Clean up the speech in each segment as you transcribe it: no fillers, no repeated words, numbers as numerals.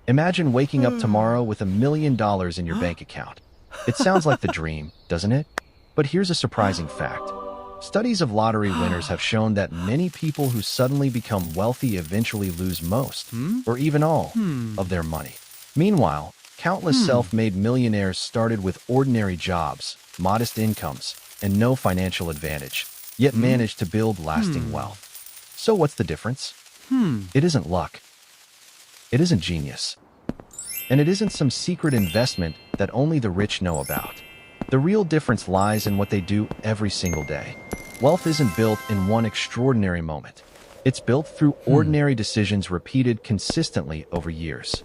Imagine waking up tomorrow with $1 million in your bank account. It sounds like the dream, doesn't it? But here's a surprising fact. Studies of lottery winners have shown that many people who suddenly become wealthy eventually lose most, or even all, of their money. Meanwhile, countless self-made millionaires started with ordinary jobs, modest incomes, and no financial advantage, yet managed to build lasting wealth. So what's the difference? It isn't luck. It isn't genius. And it isn't some secret investment that only the rich know about. The real difference lies in what they do every single day. Wealth isn't built in one extraordinary moment. It's built through ordinary decisions repeated consistently over years.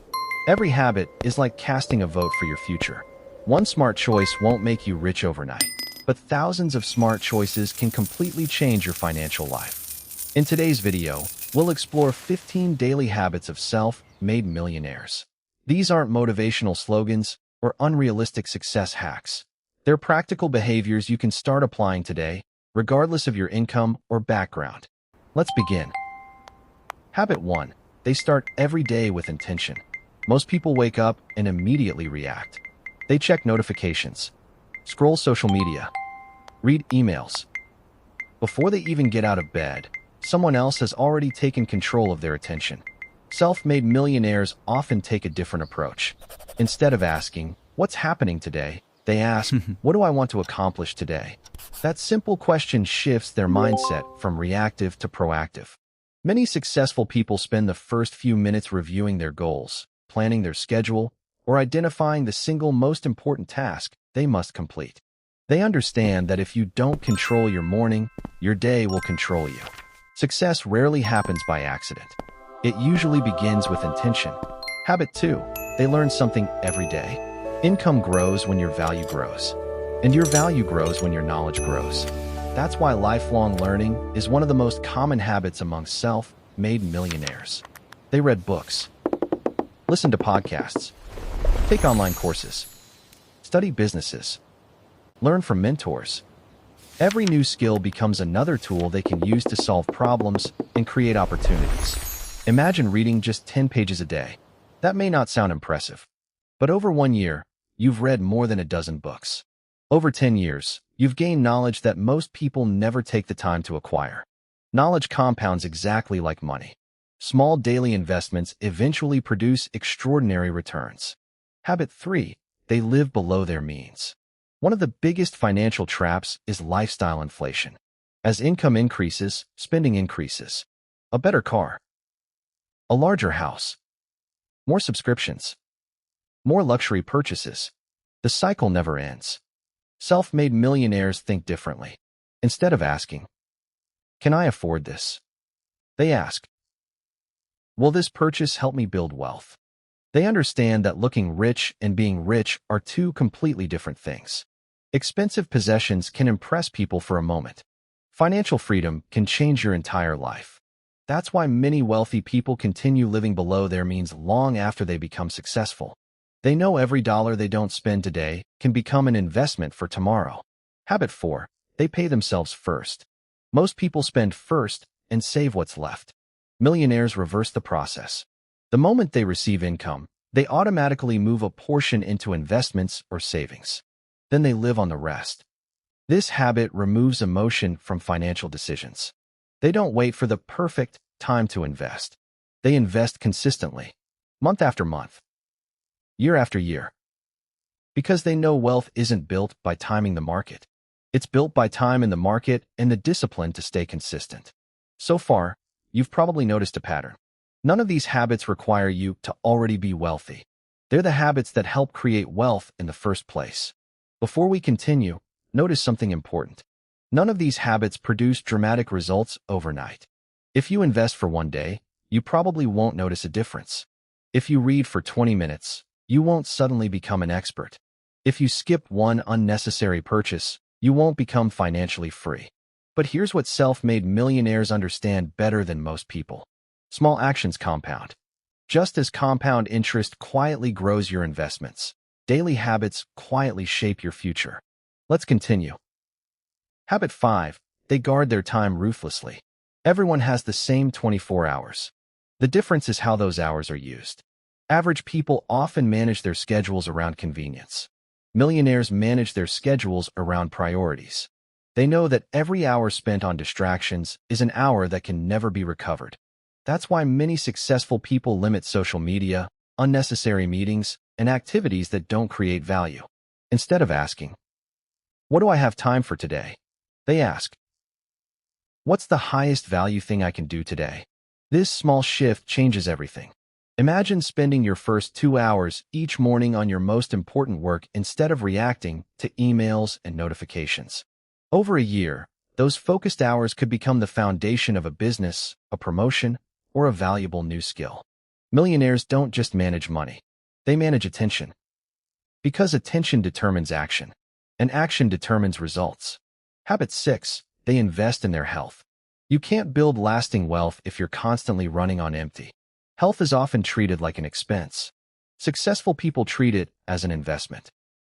Every habit is like casting a vote for your future. One smart choice won't make you rich overnight, but thousands of smart choices can completely change your financial life. In today's video, we'll explore 15 daily habits of self-made millionaires. These aren't motivational slogans or unrealistic success hacks. They're practical behaviors you can start applying today, regardless of your income or background. Let's begin. Habit 1. They start every day with intention. Most people wake up and immediately react. They check notifications, scroll social media, read emails. Before they even get out of bed, someone else has already taken control of their attention. Self-made millionaires often take a different approach. Instead of asking, "What's happening today?" they ask, "What do I want to accomplish today?" That simple question shifts their mindset from reactive to proactive. Many successful people spend the first few minutes reviewing their goals, planning their schedule, or identifying the single most important task they must complete. They understand that if you don't control your morning, your day will control you. Success rarely happens by accident. It usually begins with intention. Habit 2. They learn something every day. Income grows when your value grows. And your value grows when your knowledge grows. That's why lifelong learning is one of the most common habits among self-made millionaires. They read books, listen to podcasts, take online courses, study businesses, learn from mentors. Every new skill becomes another tool they can use to solve problems and create opportunities. Imagine reading just 10 pages a day. That may not sound impressive, but over 1 year, you've read more than a dozen books. Over 10 years, you've gained knowledge that most people never take the time to acquire. Knowledge compounds exactly like money. Small daily investments eventually produce extraordinary returns. Habit 3. They live below their means. One of the biggest financial traps is lifestyle inflation. As income increases, spending increases. A better car, a larger house, more subscriptions, more luxury purchases. The cycle never ends. Self-made millionaires think differently. Instead of asking, "Can I afford this?" they ask, "Will this purchase help me build wealth?" They understand that looking rich and being rich are two completely different things. Expensive possessions can impress people for a moment. Financial freedom can change your entire life. That's why many wealthy people continue living below their means long after they become successful. They know every dollar they don't spend today can become an investment for tomorrow. Habit 4. They pay themselves first. Most people spend first and save what's left. Millionaires reverse the process. The moment they receive income, they automatically move a portion into investments or savings. Then they live on the rest. This habit removes emotion from financial decisions. They don't wait for the perfect time to invest. They invest consistently, month after month, year after year. Because they know wealth isn't built by timing the market. It's built by time in the market and the discipline to stay consistent. So far, you've probably noticed a pattern. None of these habits require you to already be wealthy. They're the habits that help create wealth in the first place. Before we continue, notice something important. None of these habits produce dramatic results overnight. If you invest for 1 day, you probably won't notice a difference. If you read for 20 minutes, you won't suddenly become an expert. If you skip one unnecessary purchase, you won't become financially free. But here's what self-made millionaires understand better than most people. Small actions compound. Just as compound interest quietly grows your investments, daily habits quietly shape your future. Let's continue. Habit 5. They guard their time ruthlessly. Everyone has the same 24 hours. The difference is how those hours are used. Average people often manage their schedules around convenience. Millionaires manage their schedules around priorities. They know that every hour spent on distractions is an hour that can never be recovered. That's why many successful people limit social media, unnecessary meetings, and activities that don't create value. Instead of asking, "What do I have time for today?" they ask, "What's the highest value thing I can do today?" This small shift changes everything. Imagine spending your first 2 hours each morning on your most important work instead of reacting to emails and notifications. Over a year, those focused hours could become the foundation of a business, a promotion, or a valuable new skill. Millionaires don't just manage money. They manage attention. Because attention determines action, and action determines results. Habit 6, they invest in their health. You can't build lasting wealth if you're constantly running on empty. Health is often treated like an expense. Successful people treat it as an investment.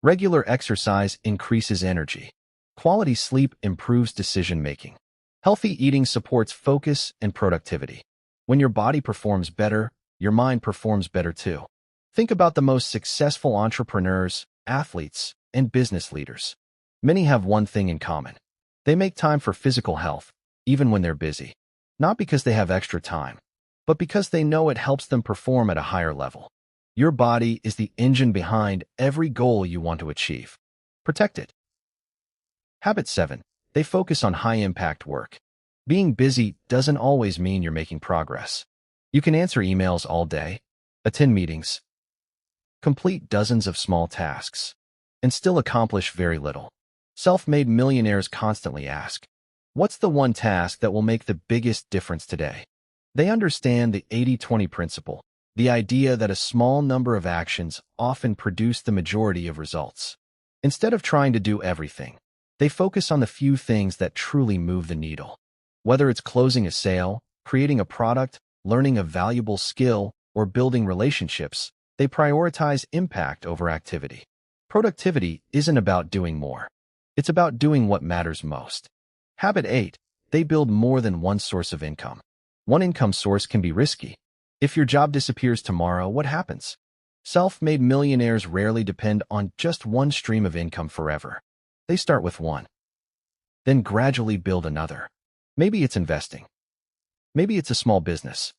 Regular exercise increases energy. Quality sleep improves decision-making. Healthy eating supports focus and productivity. When your body performs better, your mind performs better too. Think about the most successful entrepreneurs, athletes, and business leaders. Many have one thing in common. They make time for physical health, even when they're busy. Not because they have extra time, but because they know it helps them perform at a higher level. Your body is the engine behind every goal you want to achieve. Protect it. Habit 7. They focus on high-impact work. Being busy doesn't always mean you're making progress. You can answer emails all day, attend meetings, complete dozens of small tasks, and still accomplish very little. Self-made millionaires constantly ask, "What's the one task that will make the biggest difference today?" They understand the 80-20 principle, the idea that a small number of actions often produce the majority of results. Instead of trying to do everything, they focus on the few things that truly move the needle. Whether it's closing a sale, creating a product, learning a valuable skill, or building relationships, they prioritize impact over activity. Productivity isn't about doing more. It's about doing what matters most. Habit 8. They build more than one source of income. One income source can be risky. If your job disappears tomorrow, what happens? Self-made millionaires rarely depend on just one stream of income forever. They start with one, then gradually build another. Maybe it's investing. Maybe it's a small business.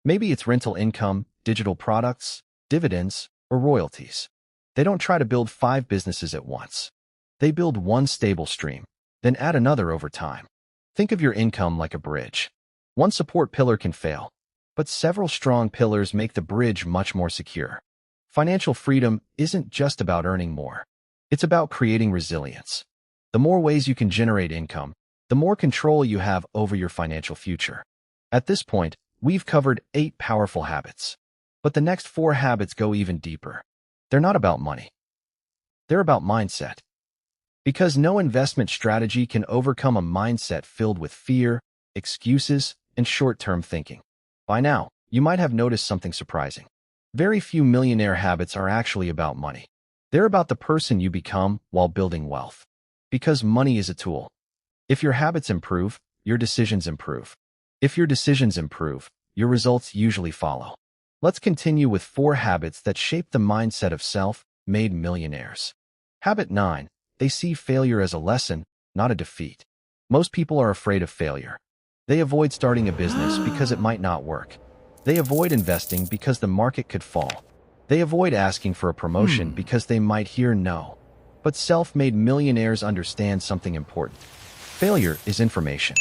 Maybe it's rental income, digital products, dividends, or royalties. They don't try to build 5 businesses at once. They build one stable stream, then add another over time. Think of your income like a bridge. One support pillar can fail, but several strong pillars make the bridge much more secure. Financial freedom isn't just about earning more. It's about creating resilience. The more ways you can generate income, the more control you have over your financial future. At this point, we've covered 8 powerful habits. But the next 4 habits go even deeper. They're not about money. They're about mindset. Because no investment strategy can overcome a mindset filled with fear, excuses, and short-term thinking. By now, you might have noticed something surprising. Very few millionaire habits are actually about money. They're about the person you become while building wealth. Because money is a tool. If your habits improve, your decisions improve. If your decisions improve, your results usually follow. Let's continue with 4 habits that shape the mindset of self-made millionaires. Habit 9. They see failure as a lesson, not a defeat. Most people are afraid of failure. They avoid starting a business because it might not work. They avoid investing because the market could fall. They avoid asking for a promotion because they might hear no. But self-made millionaires understand something important. Failure is information.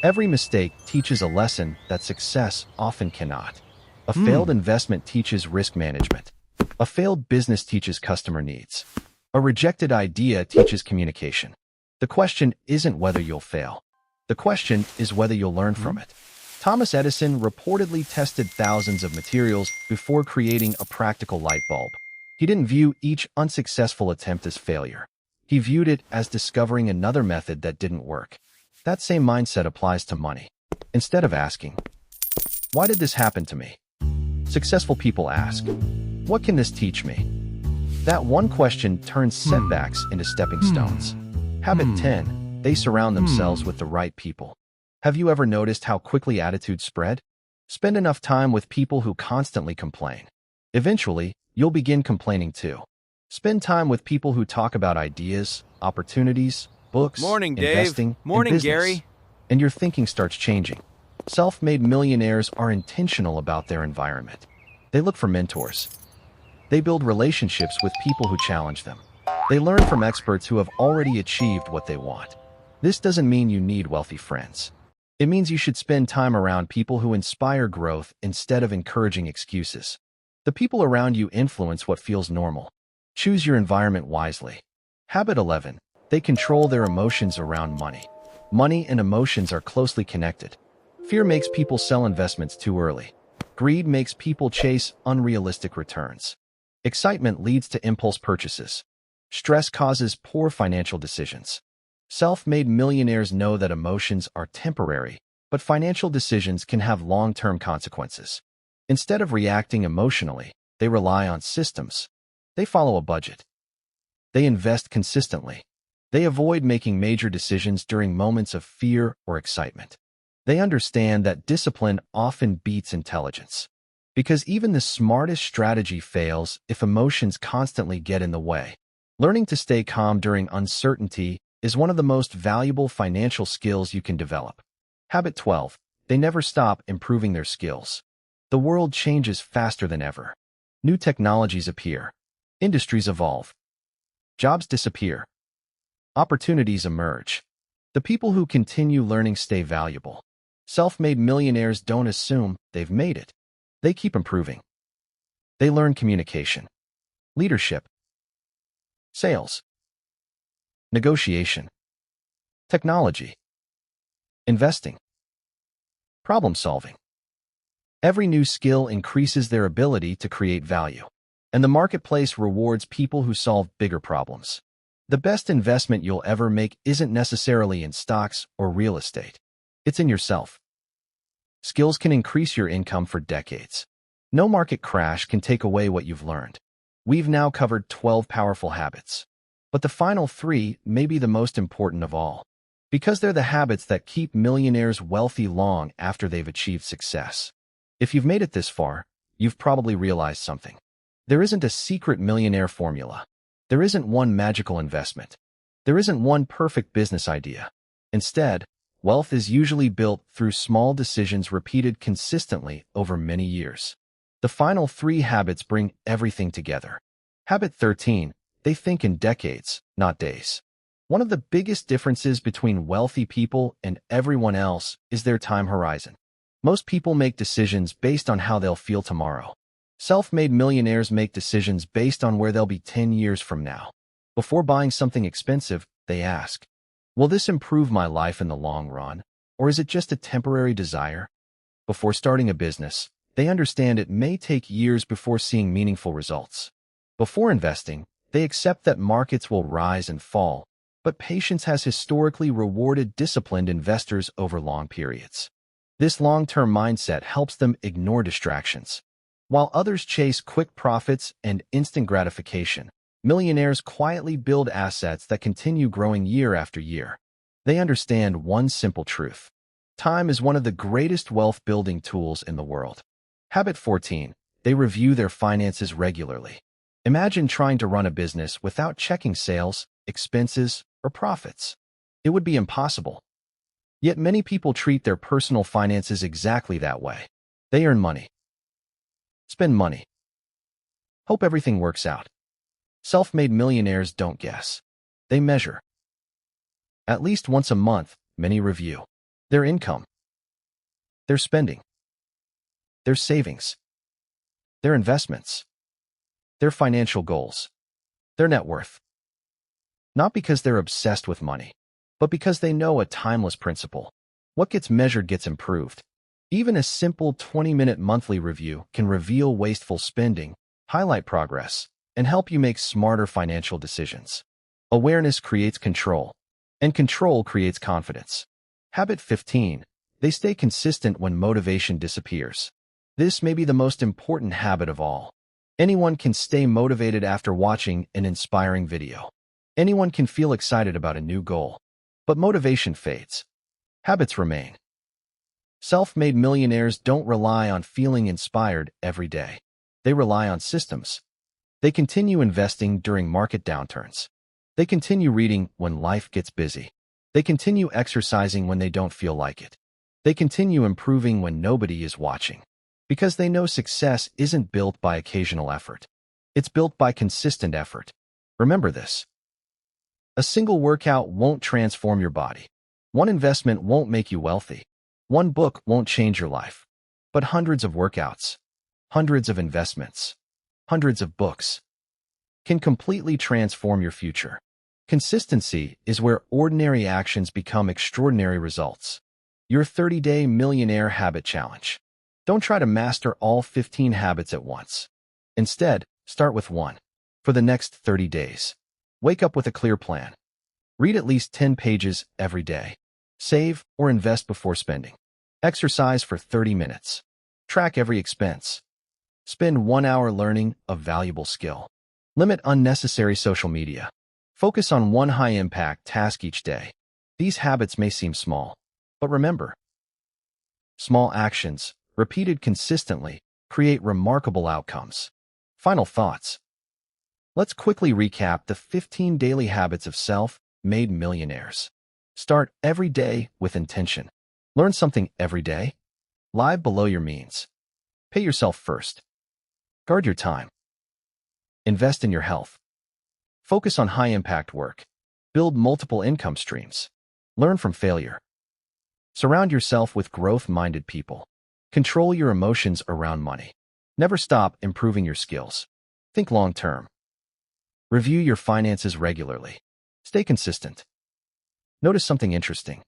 Every mistake teaches a lesson that success often cannot. A failed investment teaches risk management. A failed business teaches customer needs. A rejected idea teaches communication. The question isn't whether you'll fail. The question is whether you'll learn from it. Thomas Edison reportedly tested thousands of materials before creating a practical light bulb. He didn't view each unsuccessful attempt as failure. He viewed it as discovering another method that didn't work. That same mindset applies to money. Instead of asking, "Why did this happen to me?" successful people ask, "What can this teach me?" That one question turns setbacks into stepping stones. Habit 10. They surround themselves with the right people. Have you ever noticed how quickly attitudes spread? Spend enough time with people who constantly complain. Eventually, you'll begin complaining too. Spend time with people who talk about ideas, opportunities, books, Morning, Dave. investing, and Morning, business. Gary. And your thinking starts changing. Self-made millionaires are intentional about their environment. They look for mentors. They build relationships with people who challenge them. They learn from experts who have already achieved what they want. This doesn't mean you need wealthy friends. It means you should spend time around people who inspire growth instead of encouraging excuses. The people around you influence what feels normal. Choose your environment wisely. Habit 11. They control their emotions around money. Money and emotions are closely connected. Fear makes people sell investments too early. Greed makes people chase unrealistic returns. Excitement leads to impulse purchases. Stress causes poor financial decisions. Self-made millionaires know that emotions are temporary, but financial decisions can have long-term consequences. Instead of reacting emotionally, they rely on systems. They follow a budget. They invest consistently. They avoid making major decisions during moments of fear or excitement. They understand that discipline often beats intelligence. Because even the smartest strategy fails if emotions constantly get in the way. Learning to stay calm during uncertainty is one of the most valuable financial skills you can develop. Habit 12. They never stop improving their skills. The world changes faster than ever. New technologies appear. Industries evolve. Jobs disappear. Opportunities emerge. The people who continue learning stay valuable. Self-made millionaires don't assume they've made it. They keep improving. They learn communication, leadership, sales, negotiation, technology, investing, problem solving. Every new skill increases their ability to create value, and the marketplace rewards people who solve bigger problems. The best investment you'll ever make isn't necessarily in stocks or real estate. It's in yourself. Skills can increase your income for decades. No market crash can take away what you've learned. We've now covered 12 powerful habits. But the final 3 may be the most important of all. Because they're the habits that keep millionaires wealthy long after they've achieved success. If you've made it this far, you've probably realized something. There isn't a secret millionaire formula. There isn't one magical investment. There isn't one perfect business idea. Instead, wealth is usually built through small decisions repeated consistently over many years. The final 3 habits bring everything together. Habit 13. They think in decades, not days. One of the biggest differences between wealthy people and everyone else is their time horizon. Most people make decisions based on how they'll feel tomorrow. Self-made millionaires make decisions based on where they'll be 10 years from now. Before buying something expensive, they ask, will this improve my life in the long run, or is it just a temporary desire? Before starting a business, they understand it may take years before seeing meaningful results. Before investing, they accept that markets will rise and fall, but patience has historically rewarded disciplined investors over long periods. This long-term mindset helps them ignore distractions. While others chase quick profits and instant gratification, millionaires quietly build assets that continue growing year after year. They understand one simple truth. Time is one of the greatest wealth-building tools in the world. Habit 14. They review their finances regularly. Imagine trying to run a business without checking sales, expenses, or profits. It would be impossible. Yet many people treat their personal finances exactly that way. They earn money, spend money, hope everything works out. Self-made millionaires don't guess. They measure. At least once a month, many review their income, their spending, their savings, their investments, their financial goals, their net worth. Not because they're obsessed with money, but because they know a timeless principle. What gets measured gets improved. Even a simple 20-minute monthly review can reveal wasteful spending, highlight progress, and help you make smarter financial decisions. Awareness creates control, and control creates confidence. Habit 15. They stay consistent when motivation disappears. This may be the most important habit of all. Anyone can stay motivated after watching an inspiring video. Anyone can feel excited about a new goal. But motivation fades. Habits remain. Self-made millionaires don't rely on feeling inspired every day. They rely on systems. They continue investing during market downturns. They continue reading when life gets busy. They continue exercising when they don't feel like it. They continue improving when nobody is watching. Because they know success isn't built by occasional effort. It's built by consistent effort. Remember this. A single workout won't transform your body. One investment won't make you wealthy. One book won't change your life. But hundreds of workouts, hundreds of investments, hundreds of books can completely transform your future. Consistency is where ordinary actions become extraordinary results. Your 30-day Millionaire Habit Challenge. Don't try to master all 15 habits at once. Instead, start with one. For the next 30 days, wake up with a clear plan. Read at least 10 pages every day. Save or invest before spending. Exercise for 30 minutes. Track every expense. Spend 1 hour learning a valuable skill. Limit unnecessary social media. Focus on one high-impact task each day. These habits may seem small, but remember, small actions, repeated consistently, create remarkable outcomes. Final thoughts. Let's quickly recap the 15 daily habits of self-made millionaires. Start every day with intention. Learn something every day. Live below your means. Pay yourself first. Guard your time. Invest in your health. Focus on high-impact work. Build multiple income streams. Learn from failure. Surround yourself with growth-minded people. Control your emotions around money. Never stop improving your skills. Think long-term. Review your finances regularly. Stay consistent. Notice something interesting.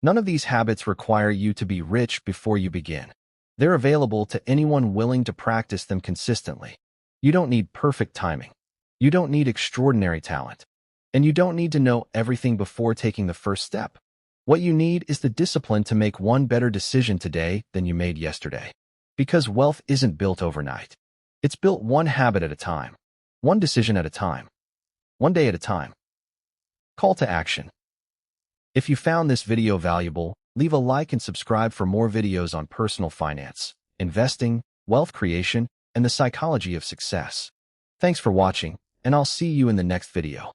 None of these habits require you to be rich before you begin. They're available to anyone willing to practice them consistently. You don't need perfect timing. You don't need extraordinary talent. And you don't need to know everything before taking the first step. What you need is the discipline to make one better decision today than you made yesterday. Because wealth isn't built overnight. It's built one habit at a time. One decision at a time. One day at a time. Call to action. If you found this video valuable, leave a like and subscribe for more videos on personal finance, investing, wealth creation, and the psychology of success. Thanks for watching, and I'll see you in the next video.